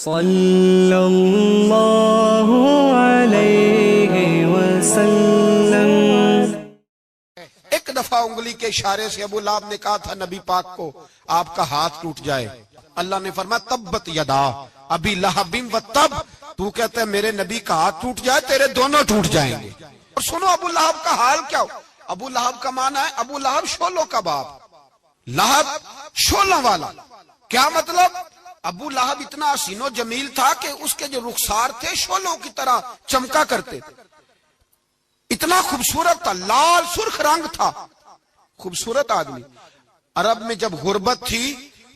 صلی اللہ علیہ وسلم۔ ایک دفعہ انگلی کے اشارے سے ابو لہب نے کہا تھا نبی پاک کو آپ کا ہاتھ ٹوٹ جائے، اللہ نے فرمایا تبت یدا ابی لہب و تب، تو کہتا ہے میرے نبی کا ہاتھ ٹوٹ جائے تیرے دونوں ٹوٹ جائیں گے۔ اور سنو ابو لہب کا حال کیا ہو۔ ابو لہب کا معنی ہے ابو لہب شولوں کا باپ، لہب شولوں والا۔ کیا مطلب؟ ابو لہب اتنا حسین و جمیل تھا کہ اس کے جو رخسار تھے شولوں کی طرح چمکا کرتے تھے، اتنا خوبصورت تھا، لال سرخ رنگ تھا، خوبصورت آدمی۔ عرب میں جب غربت تھی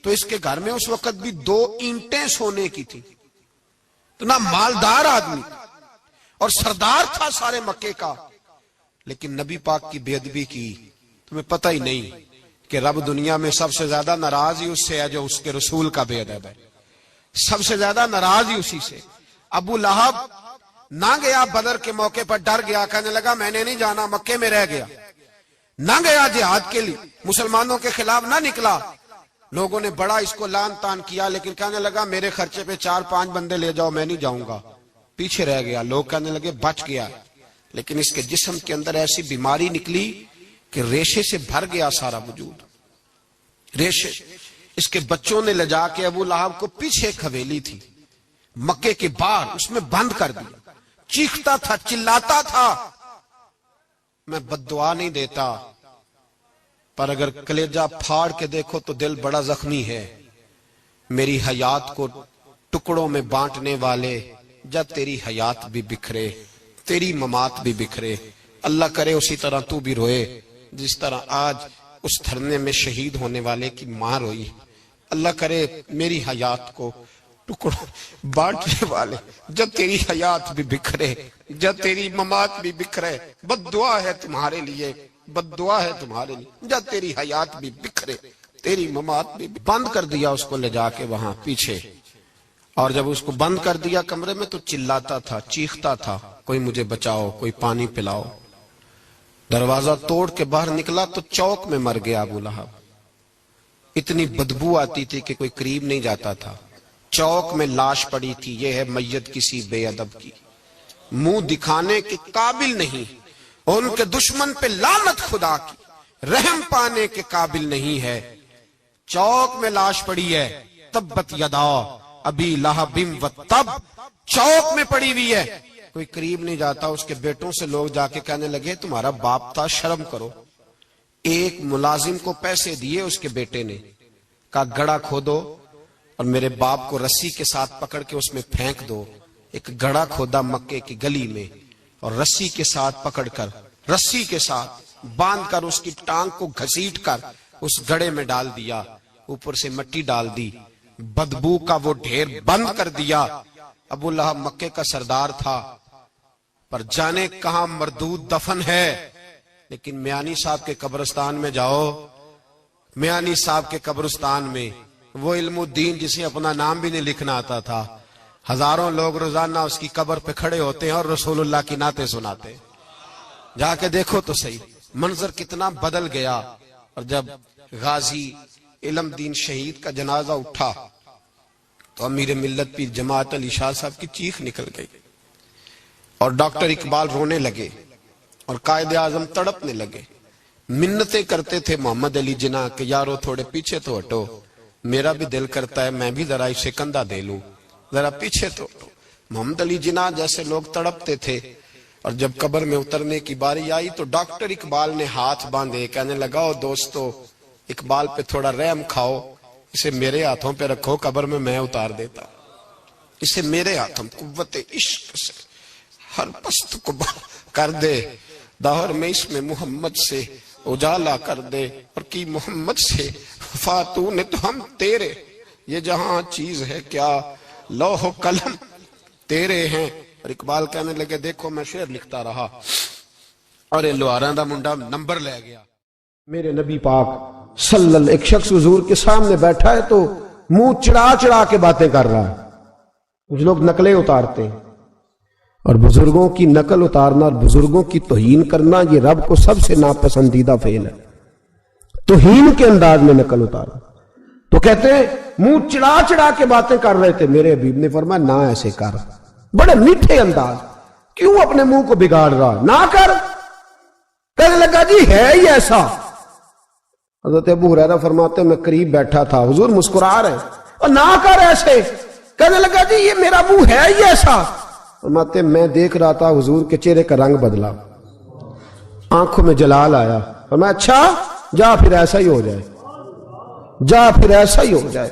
تو اس کے گھر میں اس وقت بھی 2 اینٹیں سونے کی تھی، اتنا مالدار آدمی اور سردار تھا سارے مکے کا، لیکن نبی پاک کی بے ادبی کی۔ تمہیں پتہ ہی نہیں کہ رب دنیا میں سب سے زیادہ ناراض ہی اس سے ہے جو اس کے رسول کا بے ادب ہے، سب سے زیادہ ناراض ہی اسی سے۔ ابو لہب نہ گیا بدر کے موقع پر، ڈر گیا، کہنے لگا میں نے نہیں جانا، مکے میں رہ گیا، نہ گیا جہاد کے لیے، مسلمانوں کے خلاف نہ نکلا۔ لوگوں نے بڑا اس کو لان تان کیا، لیکن کہنے لگا میرے خرچے پہ 4-5 بندے لے جاؤ، میں نہیں جاؤں گا، پیچھے رہ گیا۔ لوگ کہنے لگے بچ گیا، لیکن اس کے جسم کے اندر ایسی بیماری نکلی کہ ریشے سے بھر گیا سارا وجود، ریشے۔ اس کے بچوں نے لے جا کے ابو لہب کو پیچھے ایک حویلی تھی مکے کے باہر، اس میں بند کر دیا، چیختا تھا، چلاتا تھا، میں بد دعا نہیں دیتا، پر اگر کلیجہ پھاڑ کے دیکھو تو دل بڑا زخمی ہے، میری حیات کو ٹکڑوں میں بانٹنے والے، جب تیری حیات بھی بکھرے تیری ممات بھی بکھرے، اللہ کرے اسی طرح تو بھی روئے جس طرح آج اس دھرنے میں شہید ہونے والے کی ماں روئی۔ اللہ کرے میری حیات کو ٹکڑوں بانٹنے والے، جب تیری حیات بھی بکھرے جب تیری ممات بھی بکھرے، بد دعا ہے تمہارے لیے، بد دعا ہے تمہارے لیے، جب تیری حیات بھی بکھرے تیری ممات بھی۔ بند کر دیا اس کو لے جا کے وہاں پیچھے، اور جب اس کو بند کر دیا کمرے میں تو چلاتا تھا، چیختا تھا، کوئی مجھے بچاؤ، کوئی پانی پلاؤ۔ دروازہ توڑ کے باہر نکلا تو چوک میں مر گیا ابو لہب، اتنی بدبو آتی تھی کہ کوئی قریب نہیں جاتا تھا۔ چوک میں لاش پڑی تھی، یہ ہے میت کسی بے ادب کی، منہ دکھانے کے قابل نہیں، ان کے دشمن پہ لعنت خدا کی، رحم پانے کے قابل نہیں ہے۔ چوک میں لاش پڑی ہے، تبت یدا ابی لہب و تب، چوک میں پڑی ہوئی ہے، کوئی قریب نہیں جاتا۔ اس کے بیٹوں سے لوگ جا کے کہنے لگے تمہارا باپ تھا، شرم کرو۔ ایک ملازم کو پیسے دیے اس کے بیٹے نے، کہا گڑھا کھودو اور میرے باپ کو رسی کے ساتھ پکڑ کے اس میں پھینک دو۔ ایک گڑھا کھودا مکے کی گلی میں اور رسی کے ساتھ پکڑ کر، رسی کے ساتھ باندھ کر اس کی ٹانگ کو گھسیٹ کر اس گڑھے میں ڈال دیا، اوپر سے مٹی ڈال دی، بدبو کا وہ ڈھیر بند کر دیا۔ ابو لہب مکے کا سردار تھا، پر جانے کہاں مردود دفن ہے۔ لیکن میانی صاحب کے قبرستان میں جاؤ، میانی صاحب کے قبرستان میں وہ علم الدین جسے اپنا نام بھی نہیں لکھنا آتا تھا، ہزاروں لوگ روزانہ اس کی قبر پہ کھڑے ہوتے ہیں اور رسول اللہ کی نعتیں سناتے ہیں۔ جا کے دیکھو تو صحیح منظر کتنا بدل گیا۔ اور جب غازی علم دین شہید کا جنازہ اٹھا تو امیر ملت پیر جماعت علی شاہ صاحب کی چیخ نکل گئی، اور ڈاکٹر اقبال رونے لگے اور قائد اعظم تڑپنے لگے، منتیں کرتے تھے محمد علی جناح کہ یارو تھوڑے پیچھے تو ہٹو، میرا بھی دل کرتا ہے میں بھی ذرا اسے کندھا دے لوں، ذرا پیچھے تو ہٹو۔ محمد علی جناح جیسے لوگ تڑپتے تھے، اور جب قبر میں اترنے کی باری آئی تو ڈاکٹر اقبال نے ہاتھ باندھے، کہنے لگا او دوستو اقبال پہ تھوڑا رحم کھاؤ، اسے میرے ہاتھوں پہ رکھو، قبر میں اتار دیتا، اسے میرے ہاتھوں، قوت عشق سے ہر پست کو کر دے، دہر میں اس میں محمد سے اجالا کر دے، اور کی محمد سے فاتو نے تو ہم تیرے، یہ جہاں چیز ہے کیا لوح و قلم تیرے ہیں۔ اور اقبال کہنے لگے دیکھو میں شعر لکھتا رہا اور یہ لوہاراں دا منڈا نمبر لے گیا۔ میرے نبی پاک صلی اللہ، ایک شخص حضور کے سامنے بیٹھا ہے تو منہ چڑھا چڑھا کے باتیں کر رہا ہے۔ کچھ لوگ نقلیں اتارتے ہیں، اور بزرگوں کی نقل اتارنا اور بزرگوں کی توہین کرنا یہ رب کو سب سے ناپسندیدہ فعل ہے، توہین کے انداز میں نقل اتارنا۔ تو کہتے ہیں منہ چڑا چڑا کے باتیں کر رہے تھے. میرے حبیب نے فرمایا نہ ایسے کر, بڑے میٹھے انداز, کیوں اپنے منہ کو بگاڑ رہا, نہ کر. کہنے لگا جی ہے ہی ایسا. حضرت ابو ہریرہ فرماتے میں قریب بیٹھا تھا, حضور مسکرا رہے ہیں, اور نہ کر ایسے. کہنے لگا جی یہ میرا منہ ہے ہی ایسا. فرماتے میں دیکھ رہا تھا حضور کے چہرے کا رنگ بدلا, آنکھوں میں جلال آیا. فرمایا اچھا جا پھر ایسا ہی ہو جائے, جا پھر ایسا ہی ہو جائے.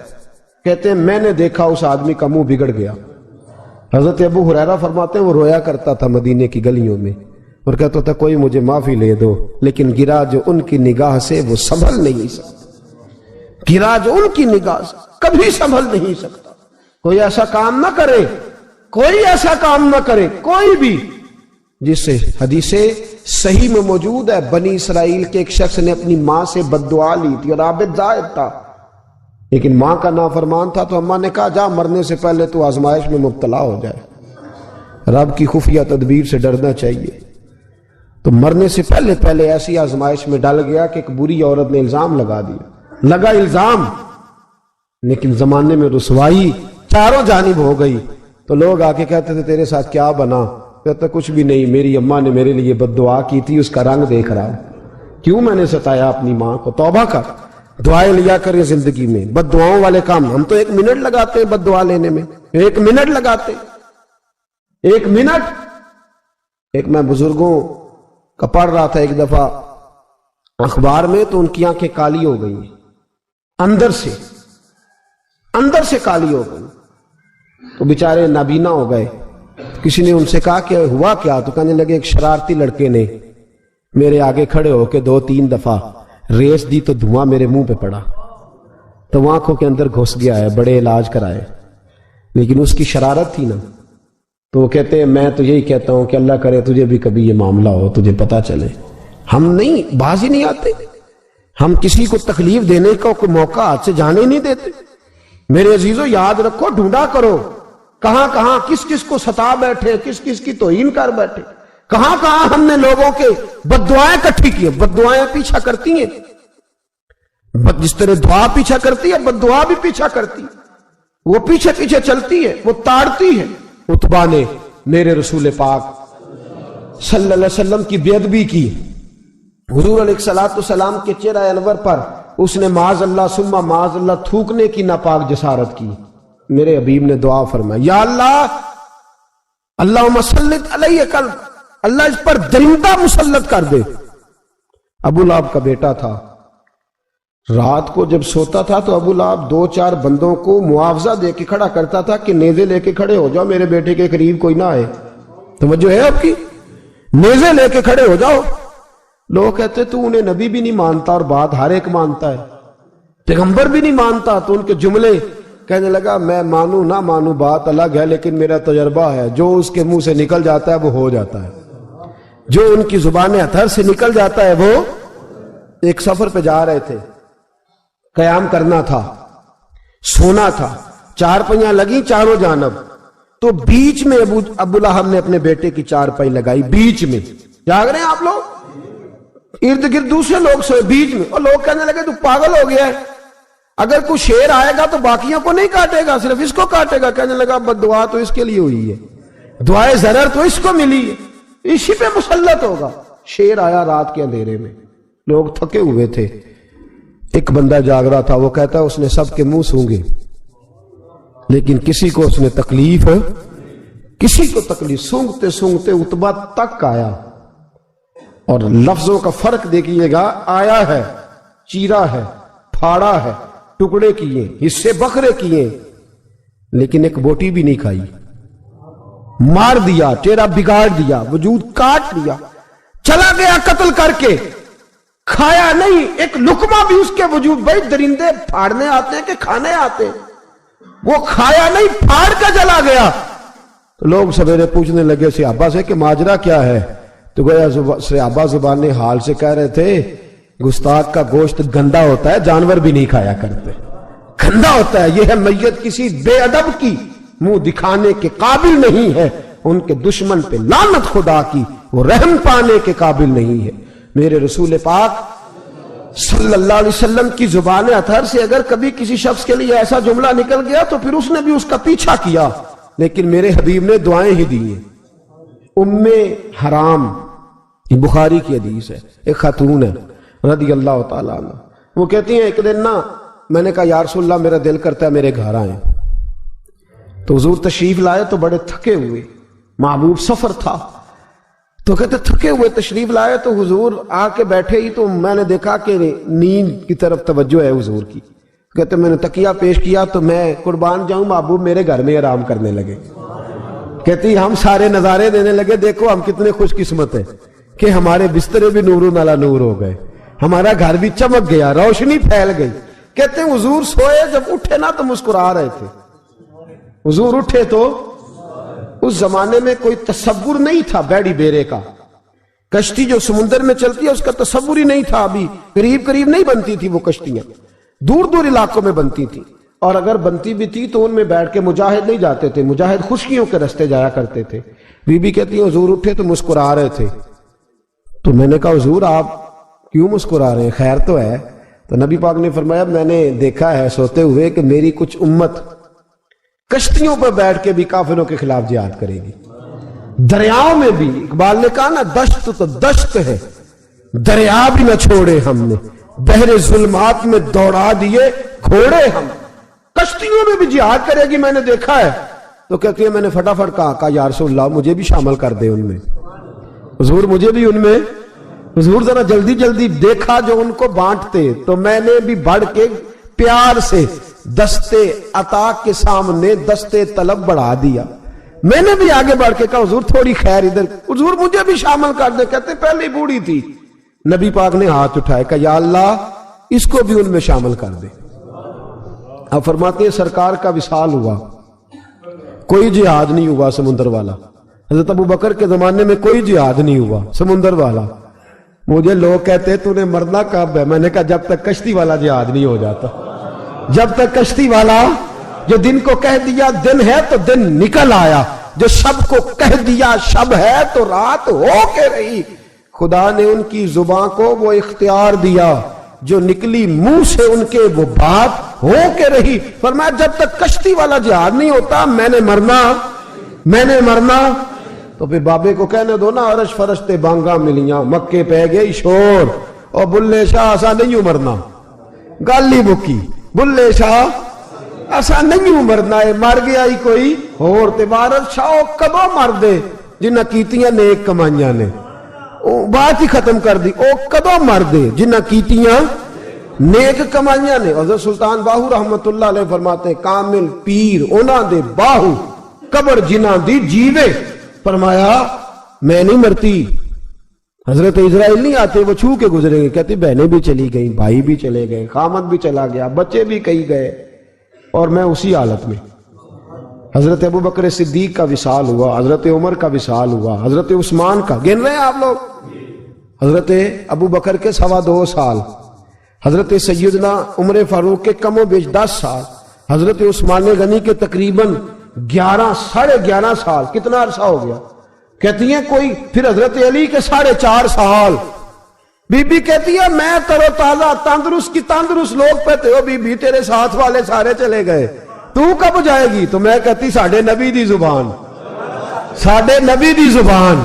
کہتے ہیں میں نے دیکھا اس آدمی کا منہ بگڑ گیا. حضرت ابو ہریرہ فرماتے ہیں وہ رویا کرتا تھا مدینے کی گلیوں میں اور کہتا تھا کوئی مجھے معافی لے دو, لیکن گرا جو ان کی نگاہ سے وہ سنبھل نہیں سکتا. گرا جو ان کی نگاہ سے کبھی سنبھل نہیں سکتا. کوئی ایسا کام نہ کرے, کوئی ایسا کام نہ کرے کوئی بھی جس سے حدیث صحیح میں موجود ہے بنی اسرائیل کے ایک شخص نے اپنی ماں سے بد دعا لی تھی اور عابد زاہد تھا, لیکن ماں کا نافرمان تھا. تو اماں نے کہا جا مرنے سے پہلے تو آزمائش میں مبتلا ہو جائے. رب کی خفیہ تدبیر سے ڈرنا چاہیے. تو مرنے سے پہلے ایسی آزمائش میں ڈال گیا کہ ایک بری عورت نے الزام لگا دیا. لگا الزام, لیکن زمانے میں رسوائی چاروں جانب ہو گئی. تو لوگ آ کے کہتے تھے تیرے ساتھ کیا بنا؟ کہتا کچھ بھی نہیں, میری اماں نے میرے لیے بد دعا کی تھی, اس کا رنگ دیکھ رہا ہوں. کیوں میں نے ستایا اپنی ماں کو؟ توبہ کر, دعائیں لیا کریں زندگی میں. بد دعاؤں والے کام ہم تو 1 منٹ لگاتے ہیں بد دعا لینے میں, 1 منٹ لگاتے, 1 منٹ. ایک میں بزرگوں کا پڑھ رہا تھا ایک دفعہ اخبار میں, تو ان کی آنکھیں کالی ہو گئی, اندر سے کالی ہو گئی. تو بیچارے نابینا ہو گئے. کسی نے ان سے کہا کہ ہوا کیا؟ تو کہنے لگے ایک شرارتی لڑکے نے میرے آگے کھڑے ہو کے 2-3 دفعہ ریس دی تو دھواں میرے منہ پہ پڑا, تو وہ آنکھوں کے اندر گھس گیا ہے. بڑے علاج کرائے, لیکن اس کی شرارت تھی نا. تو وہ کہتے ہیں میں تو یہی کہتا ہوں کہ اللہ کرے تجھے بھی کبھی یہ معاملہ ہو, تجھے پتا چلے. ہم نہیں باز ہی نہیں آتے, ہم کسی کو تکلیف دینے کا کوئی موقع ہاتھ سے جانے ہی نہیں دیتے. میرے عزیزو یاد رکھو, ڈھونڈا کرو کہاں کہاں کس کس کو ستا بیٹھے, کس کس کی توہین کر بیٹھے, کہاں کہاں ہم نے لوگوں کے بد دعائیں اکٹھی کی. بد دعائیں پیچھا کرتی ہیں, جس طرح دعا پیچھا کرتی ہے بد دعا بھی پیچھا کرتی ہے. وہ پیچھے پیچھے چلتی ہے, وہ تاڑتی ہے. عتبہ نے میرے رسول پاک صلی اللہ علیہ وسلم کی بے ادبی کی. حضور علیہ السلام کے چہرہ انور پر اس نے معاذ اللہ ثم معاذ اللہ تھوکنے کی ناپاک جسارت کی. میرے حبیب نے دعا فرمائی, یا اللہ اللہم سلط علیہ کلب, اللہ اس پر درندہ مسلط کر دے. ابو لہب کا بیٹا تھا, رات کو جب سوتا تھا تو ابو لہب 2-4 بندوں کو معاوضہ دے کے کھڑا کرتا تھا کہ نیزے لے کے کھڑے ہو جاؤ, میرے بیٹے کے قریب کوئی نہ آئے. توجہ ہے آپ کی؟ نیزے لے کے کھڑے ہو جاؤ. لوگ کہتے تو انہیں نبی بھی نہیں مانتا اور بات ہر ایک مانتا ہے, پیغمبر بھی نہیں مانتا. تو ان کے جملے کہنے لگا میں مانوں نہ مانوں بات الگ ہے, لیکن میرا تجربہ ہے جو اس کے منہ سے نکل جاتا ہے وہ ہو جاتا ہے. جو ان کی زبان اطہر سے نکل جاتا ہے وہ. ایک سفر پہ جا رہے تھے, قیام کرنا تھا, سونا تھا, 4 پہیاں لگی چاروں جانب. تو بیچ میں ابو لہب نے اپنے بیٹے کی 4 پائی لگائی, بیچ میں. جاگ رہے ہیں آپ لوگ؟ ارد گرد دوسرے لوگ سوئے بیچ میں, اور لوگ کہنے لگے تو پاگل ہو گیا ہے, اگر کوئی شیر آئے گا تو باقیوں کو نہیں کاٹے گا, صرف اس کو کاٹے گا. کہنے لگا بد دعا تو اس کے لیے ہوئی ہے, دعائے ضرر تو اس کو ملی ہے, اسی پہ مسلط ہوگا. شیر آیا رات کے اندھیرے میں, لوگ تھکے ہوئے تھے, ایک بندہ جاگ رہا تھا. وہ کہتا ہے اس نے سب کے منہ سونگے, لیکن کسی کو اس نے تکلیف, کسی کو تکلیف. سونگتے سونگتے عتبہ تک آیا, اور لفظوں کا فرق دیکھیے گا, آیا ہے, چیرا ہے, پھاڑا ہے, ٹکڑے کیے, حصے بکھرے کیے, لیکن ایک بوٹی بھی نہیں کھائی. مار دیا, چہرہ بگاڑ دیا, وجود کاٹ دیا, چلا گیا قتل کر کے, کھایا نہیں ایک لقمہ بھی اس کے وجود. بھائی درندے پھاڑنے آتے ہیں کہ کھانے آتے ہیں؟ وہ کھایا نہیں, پھاڑ کا جلا گیا. تو لوگ سویرے پوچھنے لگے صحابہ سے کہ ماجرا کیا ہے؟ تو گویا صحابہ زبان حال سے کہہ رہے تھے گستاخ کا گوشت گندا ہوتا ہے, جانور بھی نہیں کھایا کرتے, گندا ہوتا ہے. یہ ہے میت کسی بے ادب کی, منہ دکھانے کے قابل نہیں ہے. ان کے دشمن پہ لعنت خدا کی, وہ رحم پانے کے قابل نہیں ہے. میرے رسول پاک صلی اللہ علیہ وسلم کی زبان اطہر سے اگر کبھی کسی شخص کے لیے ایسا جملہ نکل گیا تو پھر اس نے بھی اس کا پیچھا کیا، لیکن میرے حبیب نے دعائیں ہی دی ہیں۔ ام حرام، یہ بخاری کی حدیث ہے، ایک خاتون ہے رضی اللہ تعالیٰ عنہ، وہ کہتی ہیں ایک دن نا میں نے کہا یا رسول اللہ میرا دل کرتا ہے میرے گھر آئیں، تو حضور تشریف لائے تو بڑے تھکے ہوئے، محبوب سفر تھا، تو کہتے تھکے ہوئے تشریف لائے تو حضور آ کے بیٹھے ہی تو میں نے دیکھا کہ نیند کی طرف توجہ ہے حضور کی، کہتے میں نے تکیہ پیش کیا تو میں قربان جاؤں محبوب میرے گھر میں آرام کرنے لگے، کہتی ہم سارے نظارے دینے لگے، دیکھو ہم کتنے خوش قسمت ہیں کہ ہمارے بسترے بھی نور علی نور ہو گئے، ہمارا گھر بھی چمک گیا، روشنی پھیل گئی۔ کہتے ہیں حضور سوئے، جب اٹھے نا تو مسکرا رہے تھے، حضور اٹھے تو اس زمانے میں کوئی تصور نہیں تھا بیڑی بیرے کا، کشتی جو سمندر میں چلتی ہے اس کا تصور ہی نہیں تھا، ابھی قریب قریب نہیں بنتی تھی وہ کشتیاں، دور دور علاقوں میں بنتی تھی، اور اگر بنتی بھی تھی تو ان میں بیٹھ کے مجاہد نہیں جاتے تھے، مجاہد خشکیوں کے رستے جایا کرتے تھے۔ بی بی کہتی ہیں حضور اٹھے تو مسکرا رہے تھے، تو میں نے کہا حضور آپ کیوں مسکرا رہے ہیں، خیر تو ہے؟ تو نبی پاک نے فرمایا میں نے دیکھا ہے سوتے ہوئے کہ میری کچھ امت کشتیوں پر بیٹھ کے بھی کافروں کے خلاف جہاد کرے گی، دریاؤں میں بھی، اقبال نے کہا نا دشت تو دشت ہے دریا بھی نہ چھوڑے ہم نے، بحر ظلمات میں دوڑا دیے گھوڑے ہم، کشتیوں میں بھی جہاد کرے گی میں نے دیکھا ہے۔ تو کہتی ہے میں نے فٹافٹ کہا یا رسول اللہ مجھے بھی شامل کر دے ان میں، حضور مجھے بھی ان میں، حضور ذرا جلدی جلدی دیکھا جو ان کو بانٹتے، تو میں نے بھی بڑھ کے پیار سے دستے عطا کے سامنے دستے طلب بڑھا دیا، میں نے بھی آگے بڑھ کے کہا حضور تھوڑی خیر ادھر، حضور مجھے بھی شامل کر دے، کہتے پہلے بوڑھی تھی، نبی پاک نے ہاتھ اٹھائے کہ یا اللہ اس کو بھی ان میں شامل کر دے۔ اب فرماتے ہیں سرکار کا وصال ہوا، کوئی جہاد نہیں ہوا سمندر والا، حضرت ابو بکر کے زمانے میں کوئی جہاد نہیں ہوا سمندر والا، مجھے لوگ کہتے تو نے مرنا کب ہے، میں نے کہا جب تک کشتی والا جہاد نہیں ہو جاتا، جب تک کشتی والا، جو دن کو کہہ دیا دن ہے تو دن نکل آیا، جو شب کو کہہ دیا شب ہے تو رات ہو کے رہی، خدا نے ان کی زبان کو وہ اختیار دیا جو نکلی منہ سے ان کے وہ بات ہو کے رہی، فرمایا جب تک کشتی والا جہاد نہیں ہوتا میں نے مرنا۔ تو پھر بابے کو کہنے دو نا عرش فرشتے بانگا ملیاں مکے پہ گئی شور، اور بلے شاہ ایسا نہیں مرنا، گالی بکی بلے شاہ ایسا نہیں مرنا ہے، مر گیا ہی کوئی اور تے بارت شاہ کدو مر دے جنہ کیتیاں نیک کمائیاں نے، بات ہی ختم کر دی، او کدو مر دے جنہ کیتیاں نیک کمائیاں نے۔ حضرت سلطان باہو رحمت اللہ علیہ فرماتے ہیں کامل پیر اونا دے باہو قبر جنہ دی جیوے، فرمایا میں نہیں مرتی، حضرت اسرائیل نہیں آتے وہ چھو کے گزرے گئے، کہتے بہنیں بھی چلی گئیں، بھائی بھی چلے گئے، خامد بھی چلا گیا، بچے بھی کئی گئے، اور میں اسی حالت میں۔ حضرت ابو بکر صدیق کا وصال ہوا، حضرت عمر کا وصال ہوا، حضرت عثمان کا، گن رہے ہیں آپ لوگ، حضرت ابو بکر کے 2.25 سال، حضرت سیدنا عمر فاروق کے کم و بیش 10 سال، حضرت عثمان غنی کے تقریباً 11.5 سال، کتنا عرصہ ہو گیا؟ کہتی ہیں کوئی، پھر حضرت علی کے 4.5 سال، بی بی کہتی ہے میں ترو تازہ تندرست کی تندرست لوگ پہتے ہو، بی بی تیرے ساتھ والے سارے چلے گئے، تو کب جائے گی؟ تو میں کہتی ساڑھے نبی دی زبان، ساڑھے نبی دی زبان،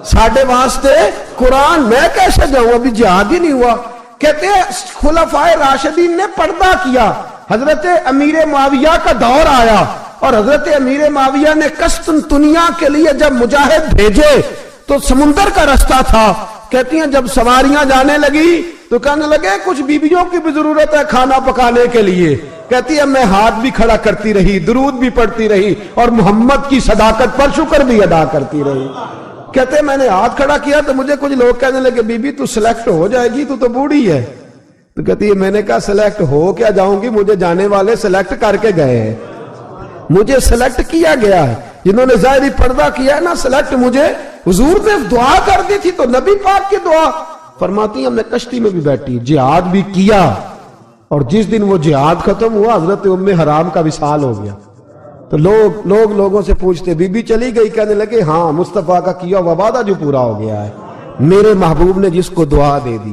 ساڑھے واسطے قرآن، میں کیسے جاؤں، ابھی جہاد ہی نہیں ہوا۔ کہتے ہیں خلفائے راشدین نے پردہ کیا، حضرت امیر معاویہ کا دور آیا، اور حضرت امیر معاویہ نے قسطنطنیہ کے لیے جب مجاہد بھیجے تو سمندر کا رستہ تھا، کہتی ہیں جب سواریاں جانے لگی تو کہنے لگے کچھ بیویوں کی بھی ضرورت ہے کھانا پکانے کے لیے، کہتی ہے میں ہاتھ بھی کھڑا کرتی رہی، درود بھی پڑھتی رہی، اور محمد کی صداقت پر شکر بھی ادا کرتی رہی۔ کہتے ہیں میں نے ہاتھ کھڑا کیا تو مجھے کچھ لوگ کہنے لگے بی بی تو سلیکٹ ہو جائے گی، تو بوڑھی ہے، تو کہتی ہے میں نے کہا سلیکٹ ہو کیا جاؤں گی، مجھے جانے والے سلیکٹ کر کے گئے ہیں، مجھے سلیکٹ کیا گیا ہے، جنہوں نے ظاہری پردہ کیا ہے نا سلیکٹ، مجھے حضور نے دعا کر دی تھی تو نبی پاک کی دعا، فرماتی ہیں ہم نے کشتی میں بھی بیٹھی، جہاد بھی کیا، اور جس دن وہ جہاد ختم ہوا حضرت ام حرام کا وصال ہو گیا، تو لوگوں سے پوچھتے بی بی چلی گئی، کہنے لگے ہاں مصطفیٰ کا کیا ہوا وعدہ جو پورا ہو گیا ہے، میرے محبوب نے جس کو دعا دے دی،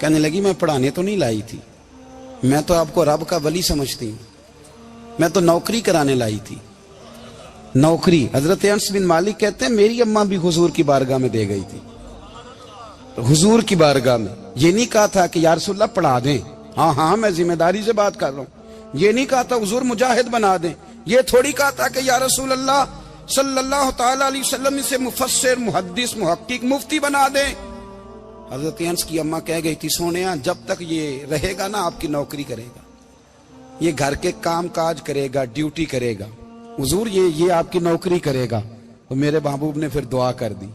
کہنے لگی میں پڑھانے تو نہیں لائی تھی، میں تو آپ کو رب کا ولی سمجھتی ہوں، میں تو نوکری کرانے لائی تھی، نوکری۔ حضرت انس بن مالک کہتے ہیں میری اماں بھی حضور کی بارگاہ میں دے گئی تھی، حضور کی بارگاہ میں۔ یہ نہیں کہا تھا کہ یا رسول اللہ پڑھا دیں، ہاں ہاں میں ذمہ داری سے بات کر رہا ہوں، یہ نہیں کہا تھا حضور مجاہد بنا دیں، یہ تھوڑی کہا تھا کہ یا رسول اللہ صلی اللہ تعالی علیہ وسلم سے مفسر، محدث، محقق، مفتی بنا دیں۔ حضرت انس کی اماں کہہ گئی تھی سونیا جب تک یہ رہے گا نا آپ کی نوکری کرے گا، یہ گھر کے کام کاج کرے گا، ڈیوٹی کرے گا، حضور یہ آپ کی نوکری کرے گا۔ تو میرے محبوب نے پھر دعا کر دی،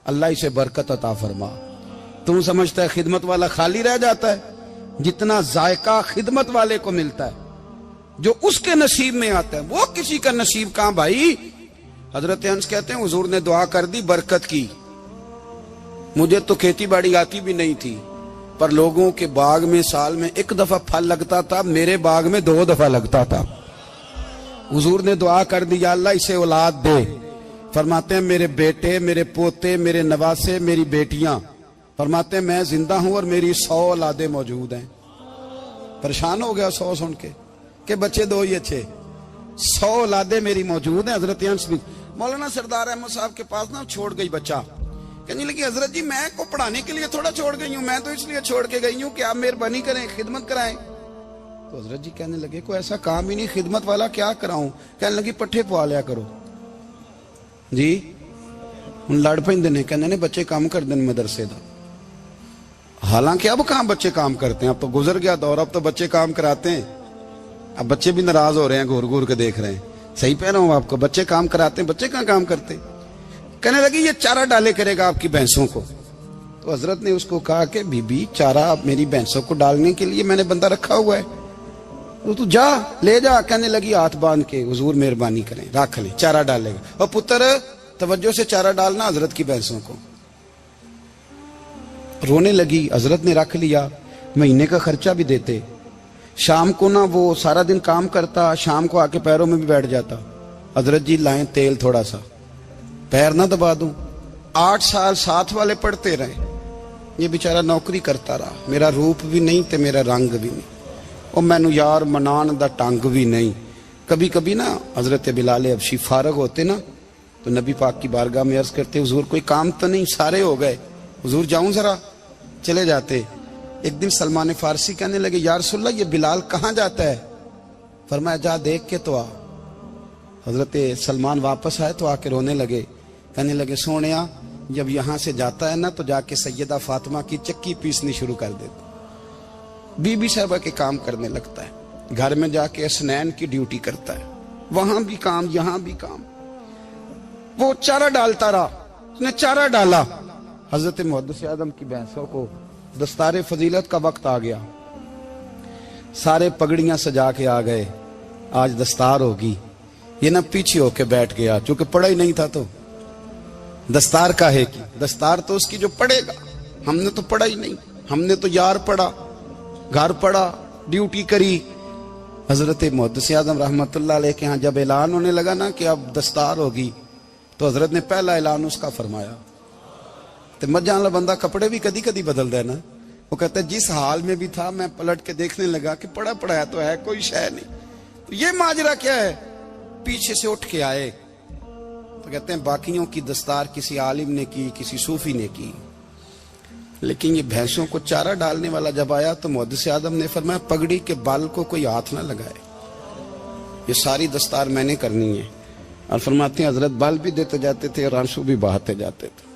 اللہ اسے برکت عطا فرما۔ تم سمجھتا ہے خدمت والا خالی رہ جاتا ہے؟ جتنا ذائقہ خدمت والے کو ملتا ہے، جو اس کے نصیب میں آتا ہے، وہ کسی کا نصیب کہاں بھائی۔ حضرت انس کہتے ہیں حضور نے دعا کر دی، برکت کی۔ مجھے تو کھیتی باڑی آتی بھی نہیں تھی، پر لوگوں کے باغ میں سال میں 1 دفعہ پھل لگتا تھا، میرے باغ میں 2 دفعہ لگتا تھا۔ حضور نے دعا کر دی یا اللہ اسے اولاد دے۔ فرماتے ہیں میرے بیٹے، میرے پوتے، میرے نواسے، میری بیٹیاں، فرماتے ہیں میں زندہ ہوں اور میری 100 اولادیں موجود ہیں۔ پریشان ہو گیا 100 سن کے کہ بچے 2 ہی اچھے، 100 اولادیں میری موجود ہیں۔ حضرت انس بھی مولانا سردار احمد صاحب کے پاس نا چھوڑ گئی بچہ، کہنے لگی حضرت جی میں کو پڑھانے کے لیے تھوڑا چھوڑ گئی ہوں، میں تو اس لیے چھوڑ کے گئی ہوں کہ آپ مہربانی کریں خدمت کرائیں۔ تو حضرت جی کہنے لگے کوئی ایسا کام ہی نہیں، خدمت والا کیا کراؤں؟ کہنے لگی پٹھے پوا لیا کرو جی۔ ان لڑ پہ نے کہنے نے بچے کام کر دیں مدرسے دا، حالانکہ اب کہاں بچے کام کرتے ہیں، اب تو گزر گیا دور، اب تو بچے کام کراتے ہیں۔ اب بچے بھی ناراض ہو رہے ہیں، گور گور کے دیکھ رہے ہیں، صحیح پہ رہا ہوں آپ کو، بچے کام کراتے ہیں، بچے کہاں کام کرتے۔ کہنے لگی یہ چارہ ڈالے کرے گا آپ کی بھینسوں کو۔ تو حضرت نے اس کو کہا کہ بی بی چارہ میری بھینسوں کو ڈالنے کے لیے میں نے بندہ رکھا ہوا ہے، تو جا لے جا۔ کہنے لگی ہاتھ باندھ کے حضور مہربانی کریں رکھ لیں، چارہ ڈالے گا۔ اور پتر توجہ سے چارہ ڈالنا حضرت کی بھینسوں کو۔ رونے لگی، حضرت نے رکھ لیا، مہینے کا خرچہ بھی دیتے۔ شام کو نا وہ سارا دن کام کرتا، شام کو آ کے پیروں میں بھی بیٹھ جاتا، حضرت جی لائیں تیل تھوڑا سا، پیر نہ دبا دوں۔ 8 سال ساتھ والے پڑھتے رہے، یہ بیچارہ نوکری کرتا رہا، میرا روپ بھی نہیں تے میرا رنگ بھی نہیں، اور مینو یار منان دا ٹنگ بھی نہیں۔ کبھی کبھی نا حضرت بلال حبشی فارغ ہوتے نا تو نبی پاک کی بارگاہ میں عرض کرتے حضور کوئی کام تو نہیں، سارے ہو گئے، حضور جاؤں ذرا، چلے جاتے۔ ایک دن سلمان فارسی کہنے لگے یا رسول اللہ یہ بلال کہاں جاتا ہے؟ فرمایا جا دیکھ کے تو آ۔ حضرت سلمان واپس آئے تو آ کے رونے لگے، کہنے لگے سونیا جب یہاں سے جاتا ہے نا تو جا کے سیدہ فاطمہ کی چکی پیسنی شروع کر دیتا، بی بی صاحبہ کے کام کرنے لگتا ہے، گھر میں جا کے اسنین کی ڈیوٹی کرتا ہے، وہاں بھی کام یہاں بھی کام۔ وہ چارہ ڈالتا رہا، اس نے چارہ ڈالا۔ حضرت محدث اعظم کی بھینسوں کو دستار فضیلت کا وقت آ گیا، سارے پگڑیاں سجا کے آ گئے، آج دستار ہوگی۔ یہ نہ پیچھے ہو کے بیٹھ گیا، چونکہ پڑھا ہی نہیں تھا تو دستار کاہے کی، دستار تو اس کی جو پڑھے گا، ہم نے تو پڑھا ہی نہیں، ہم نے تو یار پڑھا، گھر پڑھا، ڈیوٹی کری۔ حضرت محدث اعظم رحمت اللہ علیہ کے ہاں جب اعلان ہونے لگا نا کہ اب دستار ہوگی تو حضرت نے پہلا اعلان اس کا فرمایا۔ تو مت جان لا بندہ کپڑے بھی کدی کدی بدل دے نا، وہ کہتا ہے جس حال میں بھی تھا میں پلٹ کے دیکھنے لگا کہ پڑھا پڑھایا تو ہے، کوئی شے نہیں، تو یہ ماجرا کیا ہے؟ پیچھے سے اٹھ کے آئے تو کہتے ہیں باقیوں کی دستار کسی عالم نے کی، کسی صوفی نے کی، لیکن یہ بھینسوں کو چارہ ڈالنے والا جب آیا تو محدث اعظم نے فرمایا پگڑی کے بال کو کوئی ہاتھ نہ لگائے، یہ ساری دستار میں نے کرنی ہے۔ اور فرماتے ہیں حضرت بال بھی دیتے جاتے تھے اور آنسو بھی بہاتے جاتے تھے،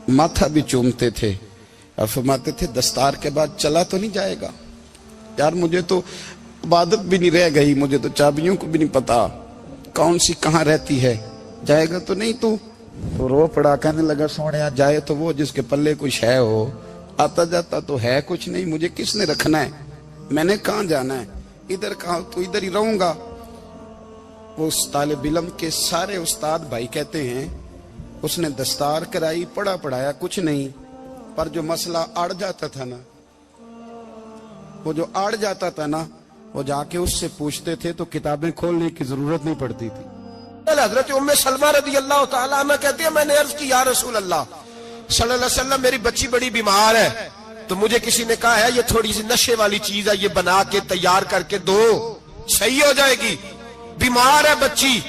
ماتھا بھی چومتے تھے، اور فرماتے تھے دستار کے بعد چلا تو نہیں جائے گا یار، مجھے تو عبادت بھی نہیں رہ گئی، مجھے تو چابیوں کو بھی نہیں پتا کون سی کہاں رہتی ہے، جائے گا تو نہیں تو رو پڑا۔ کہنے لگا سونیا جائے تو وہ جس کے پلے کوئی شے ہو، آتا جاتا تو ہے کچھ نہیں، مجھے کس نے رکھنا ہے، میں نے کہاں جانا ہے، ادھر کہاں تو ادھر ہی رہوں گا۔ وہ اس طالب علم کے سارے استاد بھائی کہتے ہیں اس نے دستار کرائی، پڑھا پڑھایا کچھ نہیں، پر جو مسئلہ اڑ جاتا تھا نا، وہ جو اڑ جاتا تھا نا، وہ جا کے اس سے پوچھتے تھے تو کتابیں کھولنے کی ضرورت نہیں پڑتی تھی۔ حضرت ام سلمہ رضی اللہ تعالیٰ عنہ کہتی ہے میں نے عرض کی یا رسول اللہ صلی اللہ علیہ وسلم میری بچی بڑی بیمار ہے، تو مجھے کسی نے کہا ہے یہ تھوڑی سی نشے والی چیز ہے، یہ بنا کے تیار کر کے دو، صحیح ہو جائے گی، بیمار ہے بچی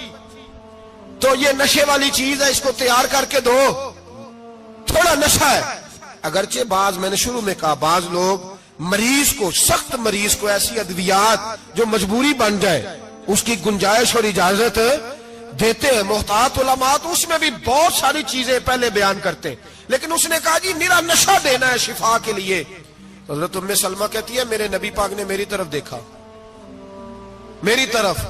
تو یہ نشے والی چیز ہے، اس کو تیار کر کے دو، تھوڑا نشہ ہے۔ اگرچہ بعض، میں نے شروع میں کہا، بعض لوگ مریض کو، سخت مریض کو ایسی ادویات جو مجبوری بن جائے اس کی گنجائش اور اجازت دیتے ہیں، محتاط علماء تو اس میں بھی بہت ساری چیزیں پہلے بیان کرتے ہیں، لیکن اس نے کہا جی میرا نشہ دینا ہے شفا کے لیے۔ حضرت ام سلمہ کہتی ہے میرے نبی پاک نے میری طرف دیکھا، میری طرف،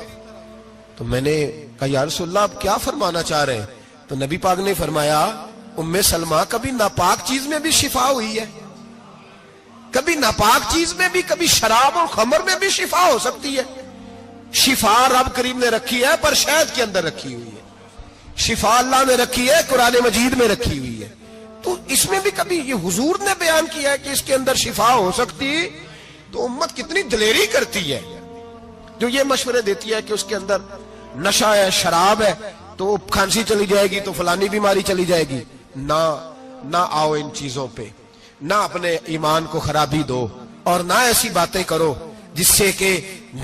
تو میں نے کہا یا رسول اللہ آپ کیا فرمانا چاہ رہے ہیں؟ تو نبی پاک نے فرمایا ام سلمہ کبھی ناپاک چیز میں بھی شفا ہوئی ہے، کبھی ناپاک چیز میں بھی، کبھی شراب اور خمر میں بھی شفا ہو سکتی ہے۔ شفا رب کریم نے رکھی ہے پر شہد کے اندر رکھی ہوئی ہے، شفا اللہ نے رکھی ہے قرآن مجید میں رکھی ہوئی ہے، تو اس میں بھی کبھی یہ حضور نے بیان کیا ہے کہ اس کے اندر شفا ہو سکتی، تو امت کتنی دلیری کرتی ہے جو یہ مشورے دیتی ہے کہ اس کے اندر نشہ ہے، شراب ہے، تو کھانسی چلی جائے گی تو فلانی بیماری چلی جائے گی۔ نہ آؤ ان چیزوں پہ، نہ اپنے ایمان کو خرابی دو، اور نہ ایسی باتیں کرو جس سے کہ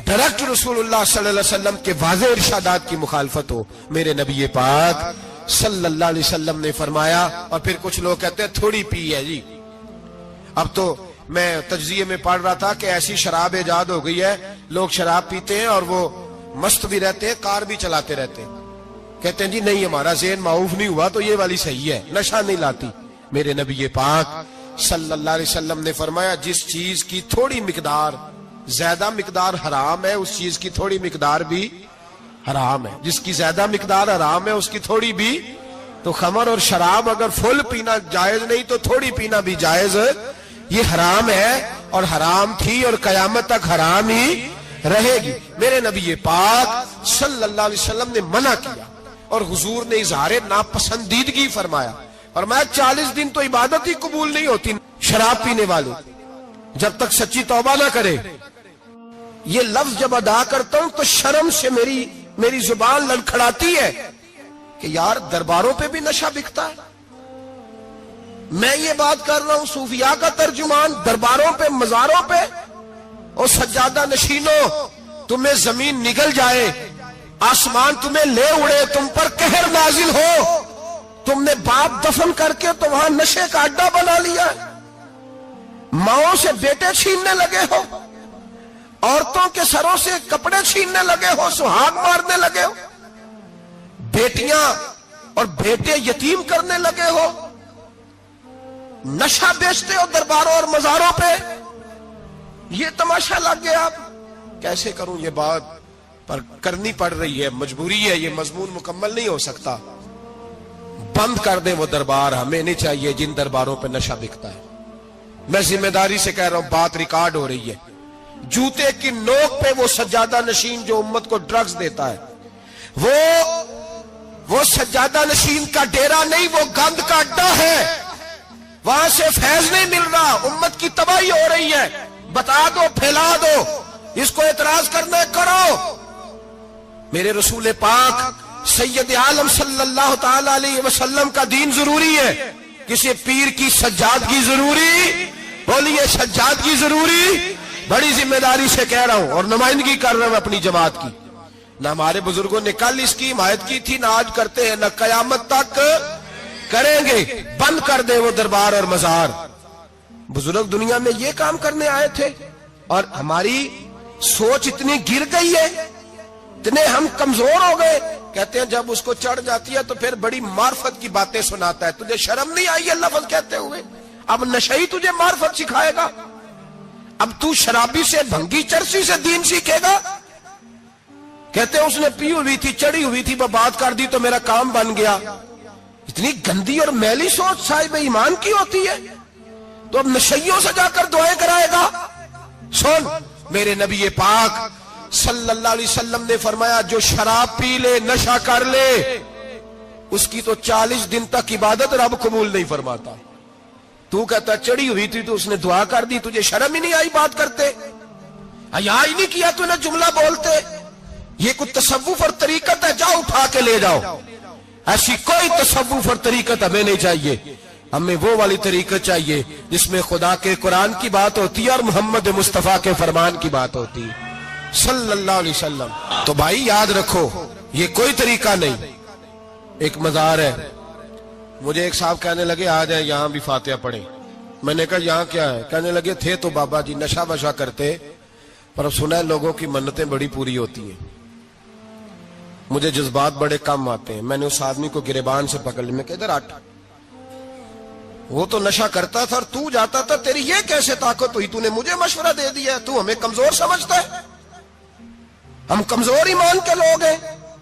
ڈائریکٹ رسول اللہ صلی اللہ علیہ وسلم کے واضح ارشادات کی مخالفت ہو۔ میرے نبی پاک صلی اللہ علیہ وسلم نے فرمایا، اور پھر کچھ لوگ کہتے ہیں تھوڑی پی ہے جی۔ اب تو میں تجزیے میں پڑھ رہا تھا کہ ایسی شراب ایجاد ہو گئی ہے، لوگ شراب پیتے ہیں اور وہ مست بھی رہتے ہیں، کار بھی چلاتے رہتے ہیں، کہتے ہیں جی نہیں ہمارا ذہن معاف نہیں ہوا تو یہ والی صحیح ہے، نشہ نہیں لاتی۔ میرے نبی پاک صلی اللہ علیہ وسلم نے فرمایا جس چیز کی تھوڑی مقدار، زیادہ مقدار حرام ہے اس چیز کی تھوڑی مقدار بھی حرام ہے، جس کی زیادہ مقدار حرام ہے اس کی تھوڑی بھی۔ تو خمر اور شراب اگر فل پینا جائز نہیں تو تھوڑی پینا بھی جائز، یہ حرام ہے اور حرام تھی اور قیامت تک حرام ہی رہے گی۔ میرے نبی پاک صلی اللہ علیہ وسلم نے منع کیا اور حضور نے اظہار ناپسندیدگی فرمایا، اور میں 40 دن تو عبادت ہی قبول نہیں ہوتی شراب پینے والے جب تک سچی توبہ نہ کرے۔ یہ لفظ جب ادا کرتا ہوں تو شرم سے میری زبان لڑکھڑاتی ہے کہ یار درباروں پہ بھی نشہ بکتا ہے۔ میں یہ بات کر رہا ہوں صوفیاء کا ترجمان، درباروں پہ، مزاروں پہ، اور سجادہ نشینوں تمہیں زمین نگل جائے، آسمان تمہیں لے اڑے، تم پر قہر نازل ہو، تم نے باپ دفن کر کے تو وہاں نشے کا اڈا بنا لیا، ماؤں سے بیٹے چھیننے لگے ہو، عورتوں کے سروں سے کپڑے چھیننے لگے ہو، سہاگ مارنے لگے ہو، بیٹیاں اور بیٹے یتیم کرنے لگے ہو، نشہ بیچتے ہو درباروں اور مزاروں پہ، یہ تماشا لگ گیا۔ آپ کیسے کروں یہ بات، پر کرنی پڑ رہی ہے، مجبوری ہے، یہ مضمون مکمل نہیں ہو سکتا۔ بند کر دیں وہ دربار، ہمیں نہیں چاہیے جن درباروں پہ نشہ بکتا ہے۔ میں ذمہ داری سے کہہ رہا ہوں، بات ریکارڈ ہو رہی ہے۔ جوتے کی نوک پہ وہ سجادہ نشین جو امت کو ڈرگز دیتا ہے، وہ سجادہ نشین کا ڈیرا نہیں، وہ گند کا اڈا ہے، وہاں سے فیض نہیں مل رہا، امت کی تباہی ہو رہی ہے۔ بتا دو، پھیلا دو، اس کو اعتراض کرنا ہے کرو۔ میرے رسول پاک سید عالم صلی اللہ تعالی علیہ وسلم کا دین ضروری ہے، کسی پیر کی سجادگی ضروری، بولیے سجادگی ضروری، بڑی ذمہ داری سے کہہ رہا ہوں اور نمائندگی کر رہا ہوں اپنی جماعت کی۔ نہ ہمارے بزرگوں نے کل اس کی حمایت کی تھی، نہ آج کرتے ہیں، نہ قیامت تک کریں گے۔ بند کر دے وہ دربار اور مزار۔ بزرگ دنیا میں یہ کام کرنے آئے تھے، اور ہماری سوچ اتنی گر گئی ہے، اتنے ہم کمزور ہو گئے۔ کہتے ہیں جب اس کو چڑھ جاتی ہے تو پھر بڑی معرفت کی باتیں سناتا ہے۔ تجھے شرم نہیں آئی ہے لفظ کہتے ہوئے؟ اب نشئی تجھے معرفت سکھائے گا؟ اب تو شرابی سے، بھنگی چرسی سے دین سیکھے گا؟ کہتے ہیں اس نے پی ہوئی تھی، چڑھی ہوئی تھی، وہ بات کر دی تو میرا کام بن گیا۔ اتنی گندی اور میلی سوچ صاحب ایمان کی ہوتی ہے، تو اب نشیوں سے جا کر دعائیں کرائے گا؟ سن، میرے نبی پاک صلی اللہ علیہ وسلم نے فرمایا جو شراب پی لے، نشہ کر لے، اس کی تو 40 دن تک عبادت رب قبول نہیں فرماتا۔ تو کہتا چڑھی ہوئی تھی تو اس نے دعا کر دی، تجھے شرم ہی نہیں آئی بات کرتے؟ حیا ہی نہیں کیا تو نے جملہ بولتے؟ یہ کوئی تصوف اور طریقت ہے؟ جاؤ اٹھا کے لے جاؤ، ایسی کوئی تصوف اور طریقت ہمیں نہیں چاہیے۔ ہمیں وہ والی طریقہ چاہیے جس میں خدا کے قرآن کی بات ہوتی ہے اور محمد مصطفیٰ کے فرمان کی بات ہوتی ہے صلی اللہ علیہ وسلم. تو بھائی یاد رکھو یہ کوئی طریقہ نہیں. ایک مزار ہے, مجھے ایک صاحب کہنے لگے آ جائیں یہاں بھی فاتحہ پڑھیں. میں نے کہا یہاں کیا ہے؟ کہنے لگے تھے تو بابا جی نشہ بشا کرتے, پر اب سنا ہے لوگوں کی منتیں بڑی پوری ہوتی ہیں. مجھے جذبات بڑے کم آتے ہیں. میں نے اس آدمی کو گریبان سے پکڑ لیا, میں کہ ادھر ہٹ, وہ تو نشہ کرتا تھا اور تو جاتا تھا, تیری یہ کیسے طاقت ہوئی؟ تو نے مجھے مشورہ دے دیا, تو ہمیں کمزور سمجھتا ہے؟ ہم کمزور ایمان کے لوگ ہیں,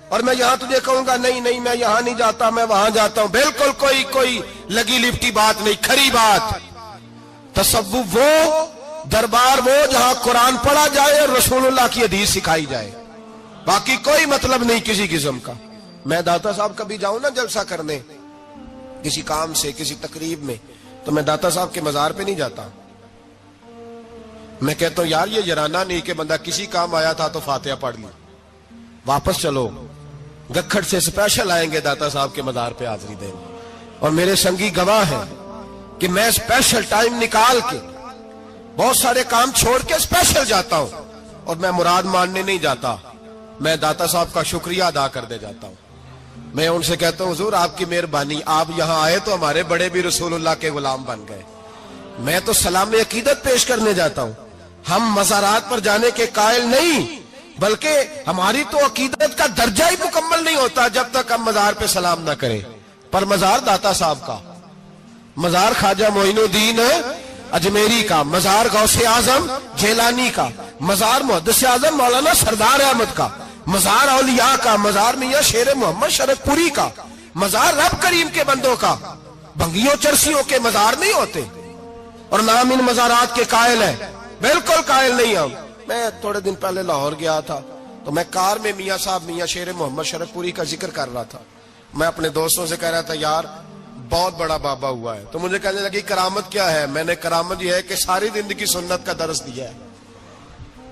اور میں یہاں تجھے کہوں گا نہیں نہیں میں یہاں نہیں جاتا, میں وہاں جاتا ہوں. بالکل کوئی لگی لپٹی بات نہیں, کھری بات. تصوف وہ, دربار وہ جہاں قرآن پڑھا جائے اور رسول اللہ کی حدیث سکھائی جائے, باقی کوئی مطلب نہیں کسی قسم کا. میں داتا صاحب کبھی جاؤں نا جلسہ کرنے کسی کام سے, کسی تقریب میں, تو میں داتا صاحب کے مزار پہ نہیں جاتا. میں کہتا ہوں یار یہ جرانہ نہیں کہ بندہ کسی کام آیا تھا تو فاتحہ پڑھ لی, واپس چلو گکھڑ سے اسپیشل آئیں گے داتا صاحب کے مزار پہ حاضری دیں. اور میرے سنگی گواہ ہیں کہ میں اسپیشل ٹائم نکال کے بہت سارے کام چھوڑ کے اسپیشل جاتا ہوں, اور میں مراد ماننے نہیں جاتا, میں داتا صاحب کا شکریہ ادا کر دے جاتا ہوں. میں ان سے کہتا ہوں حضور آپ کی مہربانی, آپ یہاں آئے تو ہمارے بڑے بھی رسول اللہ کے غلام بن گئے. میں تو سلام عقیدت پیش کرنے جاتا ہوں. ہم مزارات پر جانے کے قائل نہیں, بلکہ ہماری تو عقیدت کا درجہ ہی مکمل نہیں ہوتا جب تک ہم مزار پہ سلام نہ کریں. پر مزار داتا صاحب کا, مزار خواجہ معین الدین اجمیری کا, مزار غوث اعظم جیلانی کا, مزار محدث اعظم مولانا سردار احمد کا, مزار اولیاء کا, مزار میاں شیر محمد شرک پوری کا, مزار رب کریم کے بندوں کا. بھنگیوں چرسیوں کے مزار نہیں ہوتے, اور نام ان مزارات کے قائل ہیں, بالکل قائل نہیں ہم. میں تھوڑے دن پہلے لاہور گیا تھا, تو میں کار میں میاں صاحب میاں شیر محمد شرک پوری کا ذکر کر رہا تھا. میں اپنے دوستوں سے کہہ رہا تھا یار بہت بڑا بابا ہوا ہے. تو مجھے کہنے لگی کرامت کیا ہے؟ میں نے کرامت یہ ہے کہ ساری زندگی سنت کا درس دیا ہے.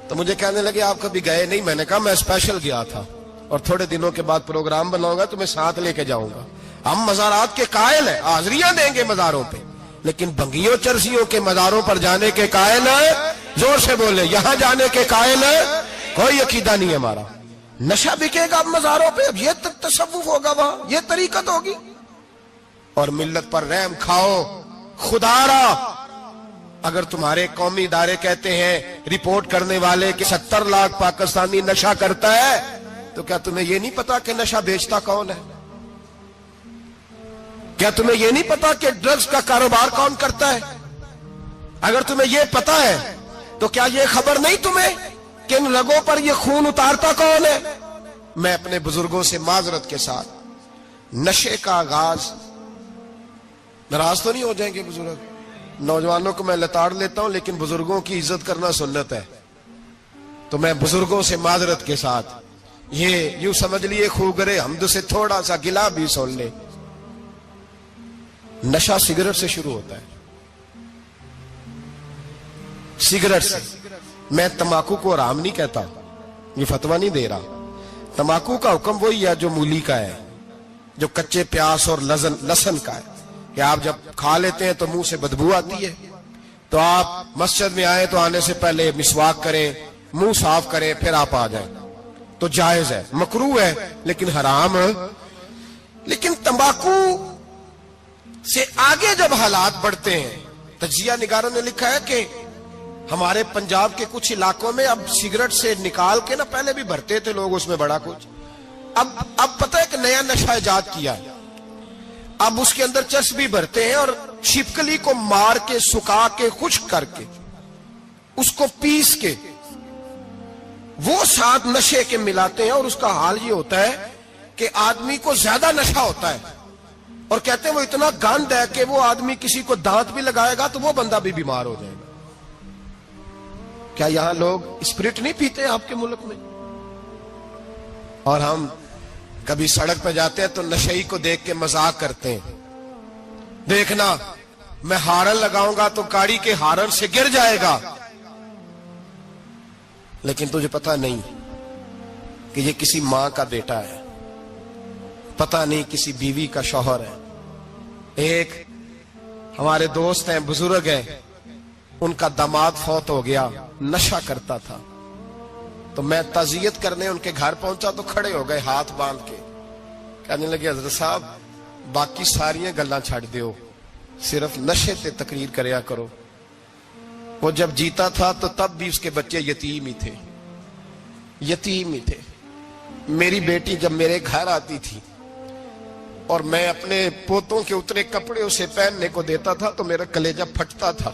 تو مجھے کہنے لگے آپ کبھی گئے نہیں؟ میں نے کہا میں اسپیشل گیا تھا, اور تھوڑے دنوں کے بعد پروگرام بناؤں گا تو میں ساتھ لے کے جاؤں گا. ہم مزارات کے قائل ہیں, حاضریاں دیں گے مزاروں پہ, لیکن بھنگیوں چرسیوں کے مزاروں پر جانے کے قائل ہیں. زور سے بولے, یہاں جانے کے قائل ہیں. کوئی عقیدہ نہیں ہے ہمارا. نشہ بکے گا مزاروں پہ, اب یہ تصوف ہوگا وہاں, یہ طریقت ہوگی. اور ملت پر رحم کھاؤ خدا را. اگر تمہارے قومی ادارے کہتے ہیں رپورٹ کرنے والے کہ 70 لاکھ پاکستانی نشہ کرتا ہے, تو کیا تمہیں یہ نہیں پتا کہ نشہ بیچتا کون ہے؟ کیا تمہیں یہ نہیں پتا کہ ڈرگز کا کاروبار کون کرتا ہے؟ اگر تمہیں یہ پتا ہے تو کیا یہ خبر نہیں تمہیں کہ ان رگوں پر یہ خون اتارتا کون ہے؟ میں اپنے بزرگوں سے معذرت کے ساتھ, نشے کا آغاز, ناراض تو نہیں ہو جائیں گے بزرگ, نوجوانوں کو میں لتاڑ لیتا ہوں لیکن بزرگوں کی عزت کرنا سنت ہے, تو میں بزرگوں سے معذرت کے ساتھ یہ یوں سمجھ لیے خوگرے حمد سے تھوڑا سا گلا بھی سن لے. نشہ سگریٹ سے شروع ہوتا ہے, سگریٹ سے. میں تمباکو کو حرام نہیں کہتا, یہ فتویٰ نہیں دے رہا. تمباکو کا حکم وہی ہے جو مولی کا ہے, جو کچے پیاز اور لہسن کا ہے, کہ آپ جب کھا لیتے ہیں تو منہ سے بدبو آتی ہے, تو آپ مسجد میں آئے تو آنے سے پہلے مسواک کریں, منہ صاف کریں, پھر آپ آ جائیں. تو جائز ہے, مکروہ ہے لیکن حرام ہے. لیکن تمباکو سے آگے جب حالات بڑھتے ہیں, تجزیہ نگاروں نے لکھا ہے کہ ہمارے پنجاب کے کچھ علاقوں میں اب سگریٹ سے نکال کے نا, پہلے بھی بھرتے تھے لوگ اس میں بڑا کچھ, اب پتہ ہے کہ نیا نشہ ایجاد کیا ہے. اب اس کے اندر چرس بھی بھرتے ہیں, اور چھپکلی کو مار کے, سکھا کے, خشک کر کے, اس کو پیس کے وہ ساتھ نشے کے ملاتے ہیں, اور اس کا حال یہ ہوتا ہے کہ آدمی کو زیادہ نشہ ہوتا ہے, اور کہتے ہیں وہ اتنا گند ہے کہ وہ آدمی کسی کو دانت بھی لگائے گا تو وہ بندہ بھی بیمار ہو جائے گا. کیا یہاں لوگ اسپرٹ نہیں پیتے آپ کے ملک میں؟ اور ہم کبھی سڑک پہ جاتے ہیں تو نشئی کو دیکھ کے مذاق کرتے ہیں, دیکھنا میں ہارن لگاؤں گا تو گاڑی کے ہارن سے گر جائے گا, لیکن تجھے پتا نہیں کہ یہ کسی ماں کا بیٹا ہے, پتا نہیں کسی بیوی کا شوہر ہے. ایک ہمارے دوست ہیں, بزرگ ہیں, ان کا داماد فوت ہو گیا, نشہ کرتا تھا. تو میں تعزیت کرنے ان کے گھر پہنچا تو کھڑے ہو گئے ہاتھ باندھ کے, کہنے لگے حضرت صاحب باقی ساری گلاں چھڑ دیو, صرف نشے تے تقریر کریا کرو. وہ جب جیتا تھا تو تب بھی اس کے بچے یتیم ہی تھے, یتیم ہی تھے. میری بیٹی جب میرے گھر آتی تھی اور میں اپنے پوتوں کے اتنے کپڑے اسے پہننے کو دیتا تھا تو میرا کلیجہ پھٹتا تھا.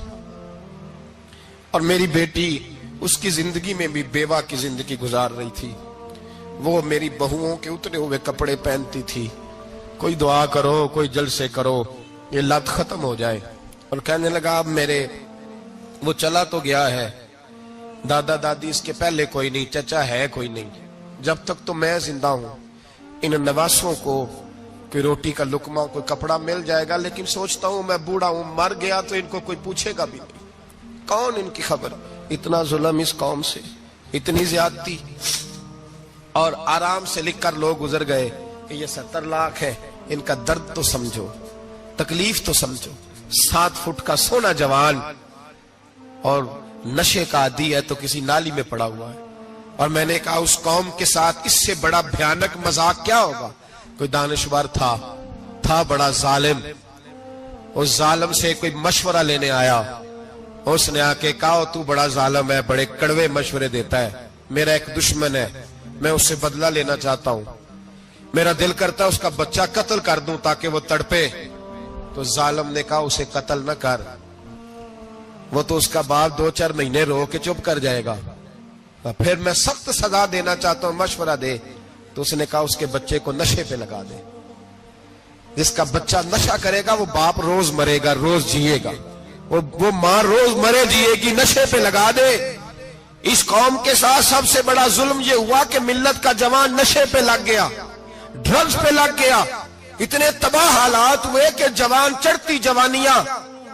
اور میری بیٹی اس کی زندگی میں بھی بیوہ کی زندگی گزار رہی تھی. وہ میری بہوؤں کے اترے ہوئے کپڑے پہنتی تھی. کوئی دعا کرو, کوئی جلسے کرو, یہ لت ختم ہو جائے. اور کہنے لگا اب میرے وہ چلا تو گیا ہے, دادا دادی اس کے پہلے کوئی نہیں, چچا ہے کوئی نہیں, جب تک تو میں زندہ ہوں ان نواسوں کو کوئی روٹی کا لقمہ, کوئی کپڑا مل جائے گا. لیکن سوچتا ہوں میں بوڑھا ہوں, مر گیا تو ان کو کوئی پوچھے گا بھی نہیں, کون ان کی خبر. اتنا ظلم اس قوم سے, اتنی زیادتی. اور آرام سے لکھ کر لوگ گزر گئے کہ یہ 70 لاکھ ہے, ان کا درد تو سمجھو, تکلیف تو سمجھو. 7 فٹ کا سونا جوان اور نشے کا عادی ہے تو کسی نالی میں پڑا ہوا ہے. اور میں نے کہا اس قوم کے ساتھ اس سے بڑا بھیانک مذاق کیا ہوگا. کوئی دانشور تھا بڑا ظالم, اس ظالم سے کوئی مشورہ لینے آیا. اس نے آ کے کہا تو بڑا ظالم ہے, بڑے کڑوے مشورے دیتا ہے, میرا ایک دشمن ہے, میں اس سے بدلہ لینا چاہتا ہوں, میرا دل کرتا ہے اس کا بچہ قتل کر دوں تاکہ وہ تڑپے. تو ظالم نے کہا اسے قتل نہ کر, وہ تو اس کا باپ 2-4 مہینے رو کے چپ کر جائے گا. پھر میں سخت سزا دینا چاہتا ہوں, مشورہ دے. تو اس نے کہا اس کے بچے کو نشے پہ لگا دے. جس کا بچہ نشہ کرے گا وہ باپ روز مرے گا, روز جیے گا, وہ ماں روز مرے جیے گی, نشے پہ لگا دے. اس قوم کے ساتھ سب سے بڑا ظلم یہ ہوا کہ ملت کا جوان نشے پہ لگ گیا, ڈرگز پہ لگ گیا. اتنے تباہ حالات ہوئے کہ جوان چڑھتی جوانیاں,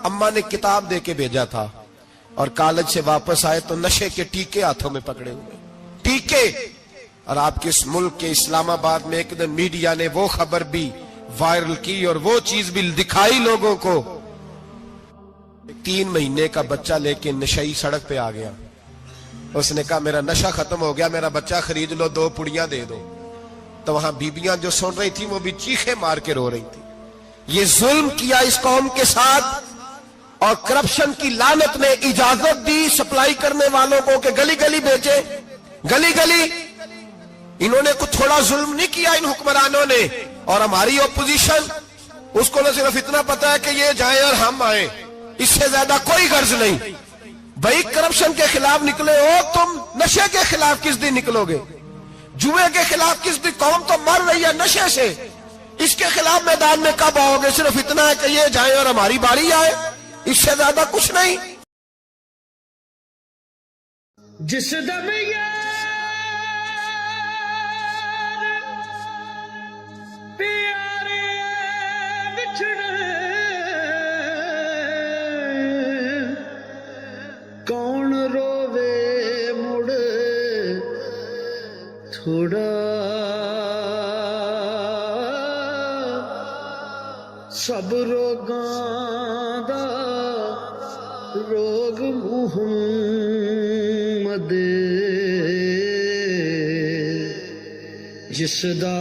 اماں نے کتاب دے کے بھیجا تھا اور کالج سے واپس آئے تو نشے کے ٹیکے ہاتھوں میں پکڑے ہوئے, ٹیکے. اور آپ کے اس ملک کے اسلام آباد میں ایک دن میڈیا نے وہ خبر بھی وائرل کی اور وہ چیز بھی دکھائی لوگوں کو. 3 مہینے کا بچہ لے کے نشئی سڑک پہ آ گیا. اس نے کہا میرا نشہ ختم ہو گیا, میرا بچہ خرید لو, 2 پڑیاں دے دو. تو وہاں بیبیاں جو سن رہی تھی وہ بھی چیخے مار کے رو رہی تھی. یہ ظلم کیا اس قوم کے ساتھ, اور کرپشن کی لعنت نے اجازت دی سپلائی کرنے والوں کو کہ گلی گلی بیچے, گلی گلی. انہوں نے کچھ تھوڑا ظلم نہیں کیا ان حکمرانوں نے. اور ہماری اپوزیشن, اس کو نہ صرف اتنا پتا ہے کہ یہ جائیں اور ہم آئیں, اس سے زیادہ کوئی غرض نہیں. بھائی کرپشن کے خلاف نکلے ہو تم, نشے کے خلاف کس دن نکلو گے, جوئے کے خلاف کس دن. قوم تو مر رہی ہے نشے سے, اس کے خلاف میدان میں کب آؤ گے. صرف اتنا ہے کہ یہ جائیں اور ہماری باری آئے, اس سے زیادہ کچھ نہیں. جس دم یار پیارے بچھڑے, کون روے مڑ تھوڑا, سب روگاں دا روگ محمد, جس دا